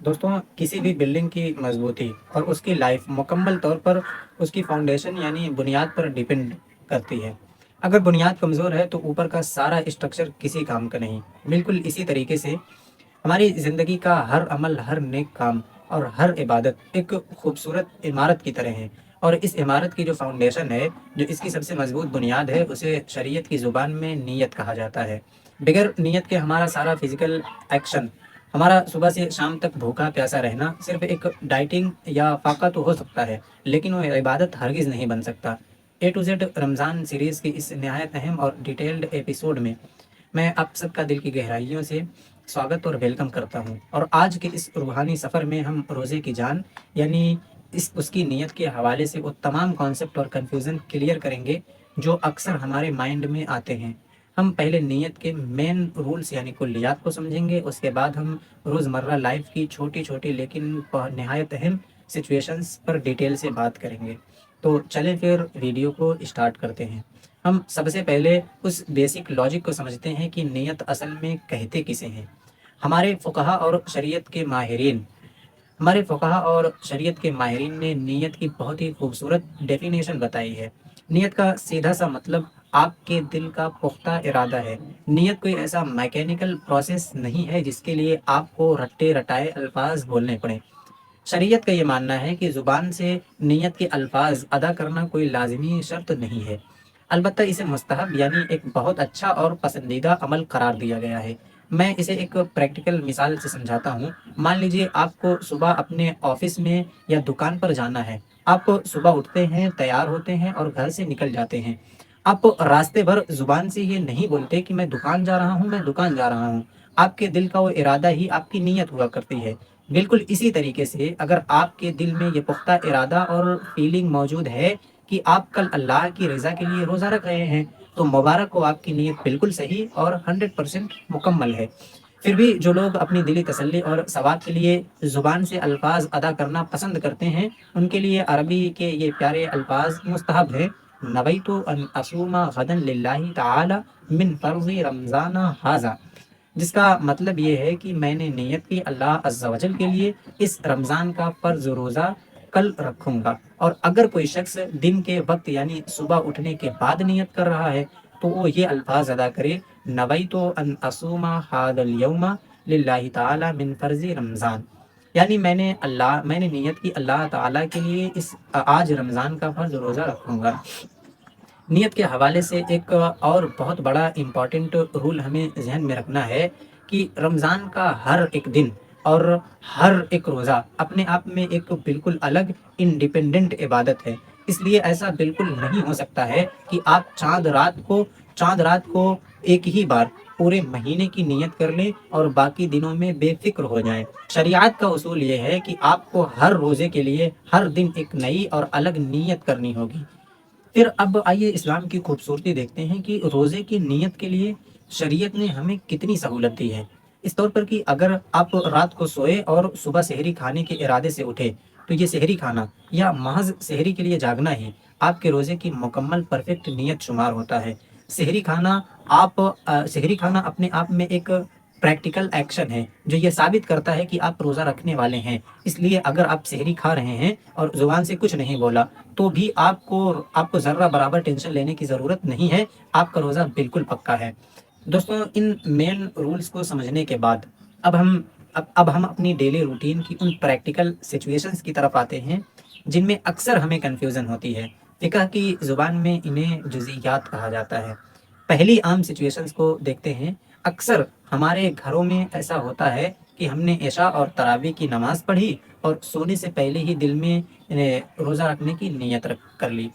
दोस्तों, किसी भी बिल्डिंग की मजबूती और उसकी लाइफ मुकम्मल तौर पर उसकी फाउंडेशन यानी बुनियाद पर डिपेंड करती है। अगर बुनियाद कमज़ोर है तो ऊपर का सारा स्ट्रक्चर किसी काम का नहीं। बिल्कुल इसी तरीके से हमारी ज़िंदगी का हर अमल, हर नेक काम और हर इबादत एक खूबसूरत इमारत की तरह है। और इस इमारत की जो फाउंडेशन है, जो इसकी सबसे मजबूत बुनियाद है, उसे शरीयत की ज़ुबान में नीयत कहा जाता है। बगैर नीयत के हमारा सारा फिजिकल एक्शन, हमारा सुबह से शाम तक भूखा प्यासा रहना सिर्फ एक डाइटिंग या फाका तो हो सकता है, लेकिन वो इबादत हरगिज़ नहीं बन सकता। ए टू जेड रमज़ान सीरीज़ की इस नहायत अहम और डिटेल्ड एपिसोड में मैं आप सबका दिल की गहराइयों से स्वागत और वेलकम करता हूँ। और आज के इस रूहानी सफ़र में हम रोज़े की जान यानी इस उसकी नीयत के हवाले से वो तमाम कॉन्सेप्ट और कन्फ्यूज़न क्लियर करेंगे जो अक्सर हमारे माइंड में आते हैं। हम पहले नीयत के मेन रूल्स यानी कुल्लियात को समझेंगे, उसके बाद हम रोज़मर्रा लाइफ की छोटी छोटी लेकिन नहायत अहम सिचुएशंस पर डिटेल से बात करेंगे। तो चलें फिर वीडियो को स्टार्ट करते हैं। हम सबसे पहले उस बेसिक लॉजिक को समझते हैं कि नीयत असल में कहते किसे हैं। हमारे फ़ुक़हा और शरीयत के माहिरीन हमारे फ़ुक़हा और शरीयत के माहिरीन ने नीयत की बहुत ही खूबसूरत डेफिनेशन बताई है। नीयत का सीधा सा मतलब आपके दिल का पुख्ता इरादा है। नीयत कोई ऐसा मैकेनिकल प्रोसेस नहीं है जिसके लिए आपको रट्टे रटाए अल्फाज बोलने पड़े। शरीयत का ये मानना है कि ज़ुबान से नीयत के अल्फाज अदा करना कोई लाज़मी शर्त नहीं है, अलबत्ता इसे मुस्तहब यानी एक बहुत अच्छा और पसंदीदा अमल करार दिया गया है। मैं इसे एक प्रैक्टिकल मिसाल से समझाता हूँ। मान लीजिए आपको सुबह अपने ऑफिस में या दुकान पर जाना है। आप सुबह उठते हैं, तैयार होते हैं और घर से निकल जाते हैं। आप रास्ते भर ज़ुबान से ये नहीं बोलते कि मैं दुकान जा रहा हूँ, मैं दुकान जा रहा हूँ। आपके दिल का वो इरादा ही आपकी नीयत हुआ करती है। बिल्कुल इसी तरीके से अगर आपके दिल में ये पुख्ता इरादा और फीलिंग मौजूद है कि आप कल अल्लाह की रज़ा के लिए रोज़ा रख रहे हैं, तो मुबारक हो, आपकी नीयत बिल्कुल सही और 100% मुकम्मल है। फिर भी जो लोग अपनी दिली तसल्ली और सवाब के लिए ज़ुबान से अल्फाज अदा करना पसंद करते हैं, उनके लिए अरबी के ये प्यारे अल्फाज मुस्तहब हैं। नवैतु अन असूमा गदन लिल्लाहि तआला मिन फ़र्ज़ि रमज़ाना हाज़ा, जिसका मतलब ये है कि मैंने नियत की अल्लाह अज़्ज़ा वजल के लिए इस रमज़ान का फ़र्ज़ रोज़ा कल रखूँगा। और अगर कोई शख्स दिन के वक्त यानी सुबह उठने के बाद नियत कर रहा है, तो वो ये अल्फाज अदा करे, नवैतु अन असूमा हादल यौमा लिल्लाहि ताला मिन फ़र्ज़ि रमज़ान, यानी मैंने नियत की अल्लाह ताला के लिए इस आज रमज़ान का फ़र्ज़ रोज़ा रखूँगा। नियत के हवाले से एक और बहुत बड़ा इम्पॉर्टेंट रूल हमें ज़हन में रखना है कि रमज़ान का हर एक दिन और हर एक रोज़ा अपने आप में एक बिल्कुल अलग इंडिपेंडेंट इबादत है। इसलिए ऐसा बिल्कुल नहीं हो सकता है कि आप चाँद रात को एक ही बार पूरे महीने की नियत कर लें और बाकी दिनों में बेफ़िक्र हो जाएँ। शरीयत का उसूल ये है कि आपको हर रोज़े के लिए हर दिन एक नई और अलग नियत करनी होगी। फिर अब आइए इस्लाम की खूबसूरती देखते हैं कि रोज़े की नीयत के लिए शरीयत ने हमें कितनी सहूलत दी है। इस तौर पर कि अगर आप रात को सोए और सुबह सेहरी खाने के इरादे से उठे, तो ये सेहरी खाना या महज़ सेहरी के लिए जागना ही आपके रोज़े की मुकम्मल परफेक्ट नीयत शुमार होता है। सेहरी खाना अपने आप में एक प्रैक्टिकल एक्शन है जो ये साबित करता है कि आप रोज़ा रखने वाले हैं। इसलिए अगर आप सेहरी खा रहे हैं और ज़ुबान से कुछ नहीं बोला, तो भी आपको ज़र्रा बराबर टेंशन लेने की ज़रूरत नहीं है, आपका रोज़ा बिल्कुल पक्का है। दोस्तों, इन मेन रूल्स को समझने के बाद अब हम अपनी डेली रूटीन की उन प्रैक्टिकल सिचुएशंस की तरफ आते हैं जिनमें अक्सर हमें कन्फ्यूज़न होती है। फ़िक़ह की ज़ुबान में इन्हें जुज़इयात कहा जाता है। पहली आम सिचुएशंस को देखते हैं। अक्सर हमारे घरों में ऐसा होता है कि हमने इशा और तरावी की नमाज़ पढ़ी और सोने से पहले ही दिल में रोज़ा रखने की नीयत रख कर ली।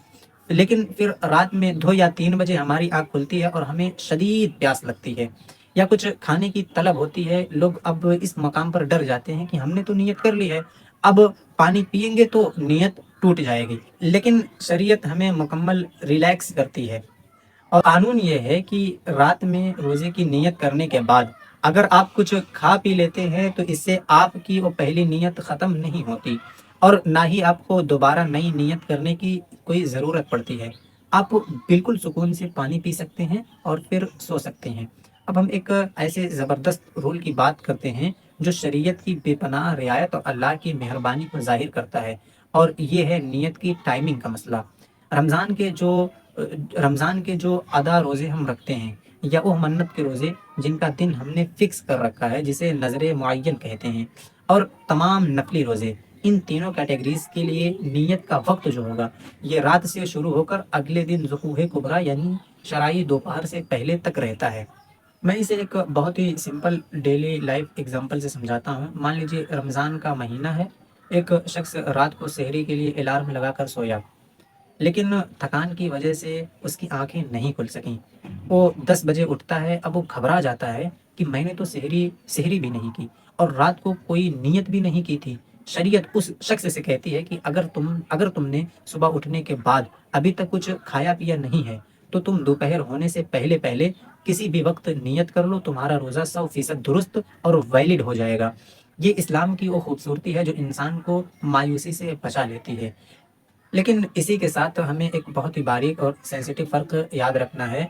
लेकिन फिर रात में 2 या 3 बजे हमारी आँख खुलती है और हमें शदीद प्यास लगती है या कुछ खाने की तलब होती है। लोग अब इस मकाम पर डर जाते हैं कि हमने तो नियत कर ली है, अब पानी पिएँगे तो नियत टूट जाएगी। लेकिन शरीयत हमें मुकम्मल रिलैक्स करती है और कानून ये है कि रात में रोज़े की नियत करने के बाद अगर आप कुछ खा पी लेते हैं तो इससे आपकी वो पहली नियत ख़त्म नहीं होती और ना ही आपको दोबारा नई नियत करने की कोई ज़रूरत पड़ती है। आप बिल्कुल सुकून से पानी पी सकते हैं और फिर सो सकते हैं। अब हम एक ऐसे ज़बरदस्त रूल की बात करते हैं جو شریعت کی بے پناہ رعایت اور اللہ کی مہربانی کو ظاہر کرتا ہے، اور یہ ہے نیت کی ٹائمنگ کا مسئلہ۔ رمضان کے جو رمضان کے جو ادا روزے ہم رکھتے ہیں، یا وہ منت کے روزے جن کا دن ہم نے فکس کر رکھا ہے، جسے نظر معین کہتے ہیں، اور تمام نفلی روزے، ان تینوں کیٹیگریز کے لیے نیت کا وقت جو ہوگا یہ رات سے شروع ہو کر اگلے دن ظہور کبریٰ یعنی شرعی دوپہر سے پہلے تک رہتا ہے۔ میں اسے ایک بہت ہی سمپل ڈیلی لائف ایگزامپل سے سمجھاتا ہوں۔ مان لیجیے رمضان کا مہینہ ہے، ایک شخص رات کو سحری کے لیے الارم لگا کر سویا، لیکن تھکان کی وجہ سے اس کی آنکھیں نہیں کھل سکیں۔ وہ 10 بجے اٹھتا ہے، اب وہ گھبرا جاتا ہے کہ میں نے تو سحری بھی نہیں کی اور رات کو کوئی نیت بھی نہیں کی تھی۔ شریعت اس شخص سے کہتی ہے کہ اگر تم نے صبح اٹھنے کے بعد ابھی تک کچھ کھایا پیا نہیں ہے تو تم دوپہر ہونے سے پہلے پہلے کسی بھی وقت نیت کر لو، تمہارا روزہ 100% درست اور ویلڈ ہو جائے گا۔ یہ اسلام کی وہ خوبصورتی ہے جو انسان کو مایوسی سے بچا لیتی ہے۔ لیکن اسی کے ساتھ ہمیں ایک بہت ہی باریک اور سینسیٹیو فرق یاد رکھنا ہے۔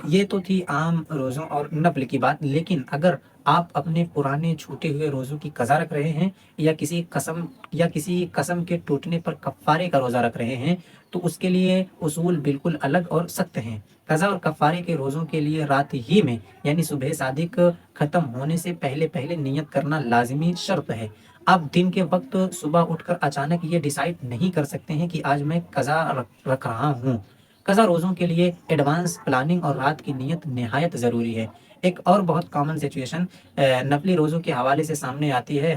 یہ تو تھی عام روزوں اور نفل کی بات، لیکن اگر آپ اپنے پرانے چھوٹے ہوئے روزوں کی قضا رکھ رہے ہیں، یا کسی قسم کے ٹوٹنے پر کفارے کا روزہ رکھ رہے ہیں، تو اس کے لیے اصول بالکل الگ اور سخت ہیں۔ قضا اور کفارے کے روزوں کے لیے رات ہی میں یعنی صبح صادق ختم ہونے سے پہلے پہلے نیت کرنا لازمی شرط ہے۔ آپ دن کے وقت صبح اٹھ کر اچانک یہ ڈیسائیڈ نہیں کر سکتے ہیں کہ آج میں قضا رکھ رہا ہوں۔ قضا روزوں کے لیے ایڈوانس پلاننگ اور رات کی نیت نہایت ضروری ہے۔ ایک اور بہت کامن سچویشن نفلی روزوں کے حوالے سے سامنے آتی ہے۔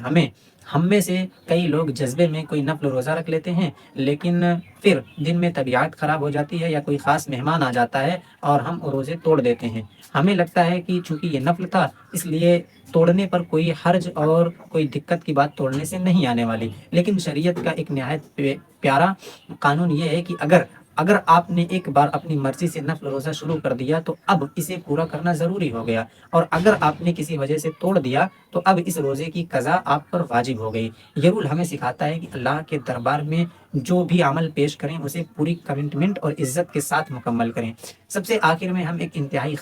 ہم میں سے کئی لوگ جذبے میں کوئی نفل روزہ رکھ لیتے ہیں، لیکن پھر دن میں طبیعت خراب ہو جاتی ہے یا کوئی خاص مہمان آ جاتا ہے اور ہم روزے توڑ دیتے ہیں۔ ہمیں لگتا ہے کہ چونکہ یہ نفل تھا اس لیے توڑنے پر کوئی حرج اور کوئی دقت کی بات توڑنے سے نہیں آنے والی، لیکن شریعت کا ایک نہایت پیارا قانون یہ ہے کہ اگر آپ نے ایک بار اپنی مرضی سے نفل روزہ شروع کر دیا تو اب اسے پورا کرنا ضروری ہو گیا، اور اگر آپ نے کسی وجہ سے توڑ دیا تو اب اس روزے کی قضا آپ پر واجب ہو گئی۔ یہ رول ہمیں سکھاتا ہے کہ اللہ کے دربار میں جو بھی عمل پیش کریں اسے پوری کمٹمنٹ اور عزت کے ساتھ مکمل کریں۔ سب سے آخر میں ہم ایک انتہائی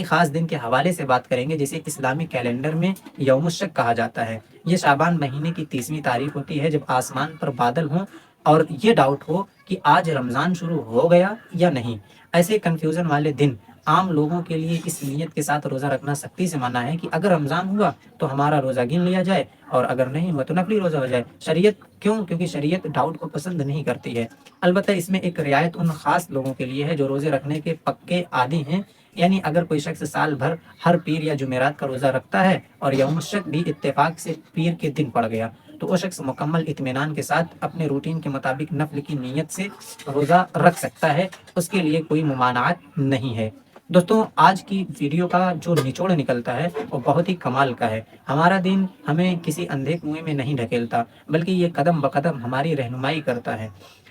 خاص دن کے حوالے سے بات کریں گے، جسے اسلامی کیلنڈر میں یوم الشک کہا جاتا ہے۔ یہ شعبان مہینے کی 30ویں تاریخ ہوتی ہے، جب آسمان پر بادل ہوں اور یہ ڈاؤٹ ہو کہ آج رمضان شروع ہو گیا یا نہیں۔ ایسے کنفیوژن والے دن عام لوگوں کے لیے اس نیت کے ساتھ روزہ رکھنا سختی سے منع ہے کہ اگر رمضان ہوا تو ہمارا روزہ گن لیا جائے، اور اگر نہیں ہوا تو نفلی روزہ ہو جائے۔ کیونکہ شریعت ڈاؤٹ کو پسند نہیں کرتی ہے۔ البتہ اس میں ایک رعایت ان خاص لوگوں کے لیے ہے جو روزے رکھنے کے پکے عادی ہیں، یعنی اگر کوئی شخص سال بھر ہر پیر یا جمعرات کا روزہ رکھتا ہے اور یوم الشک بھی اتفاق سے پیر کے دن پڑ گیا، تو وہ شخص مکمل اطمینان کے ساتھ اپنے روٹین کے مطابق نفل کی نیت سے روزہ رکھ سکتا ہے، اس کے لیے کوئی ممانعت نہیں ہے۔ دوستوں، آج کی ویڈیو کا جو نچوڑ نکلتا ہے وہ بہت ہی کمال کا ہے۔ ہمارا دین ہمیں کسی اندھے کنویں میں نہیں ڈھکیلتا، بلکہ یہ قدم بقدم ہماری رہنمائی کرتا ہے۔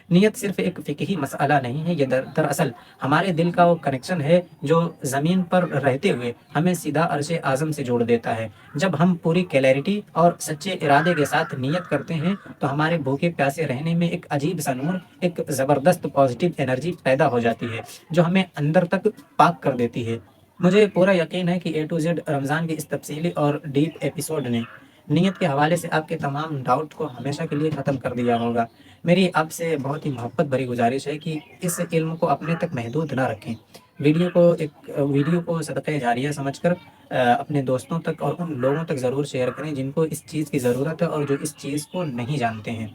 نیت صرف ایک فقہی مسئلہ نہیں ہے، یہ دراصل ہمارے دل کا وہ کنیکشن ہے جو زمین پر رہتے ہوئے ہمیں سیدھا عرش اعظم سے جوڑ دیتا ہے۔ جب ہم پوری کلیئرٹی اور سچے ارادے کے ساتھ نیت کرتے ہیں تو ہمارے بھوکے پیاسے رہنے میں ایک عجیب سا نور، ایک زبردست پازیٹیو انرجی پیدا ہو جاتی ہے جو ہمیں اندر تک پاک کر دیتی ہے۔ مجھے پورا یقین ہے کہ اے ٹو زیڈ رمضان کے اس تفصیلی اور ڈیپ ایپیسوڈ نے نیت کے حوالے سے آپ کے تمام ڈاؤٹ کو ہمیشہ کے لیے ختم کر دیا ہوگا۔ میری آپ سے بہت ہی محبت بھری گزارش ہے کہ اس علم کو اپنے تک محدود نہ رکھیں۔ ویڈیو کو صدقہ جاریہ سمجھ کر اپنے دوستوں تک اور ان لوگوں تک ضرور شیئر کریں جن کو اس چیز کی ضرورت ہے اور جو اس چیز کو نہیں جانتے ہیں۔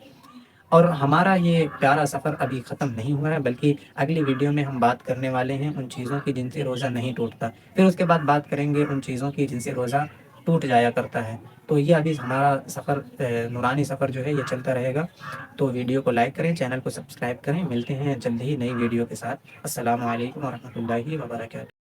اور ہمارا یہ پیارا سفر ابھی ختم نہیں ہوا ہے، بلکہ اگلی ویڈیو میں ہم بات کرنے والے ہیں ان چیزوں کی جن سے روزہ نہیں ٹوٹتا، پھر اس کے بعد بات کریں گے ان چیزوں کی جن سے روزہ ٹوٹ جایا کرتا ہے۔ تو یہ ابھی ہمارا سفر، نورانی سفر جو ہے یہ چلتا رہے گا۔ تو ویڈیو کو لائک کریں، چینل کو سبسکرائب کریں۔ ملتے ہیں جلد ہی نئی ویڈیو کے ساتھ۔ السلام علیکم ورحمۃ اللہ وبرکاتہ۔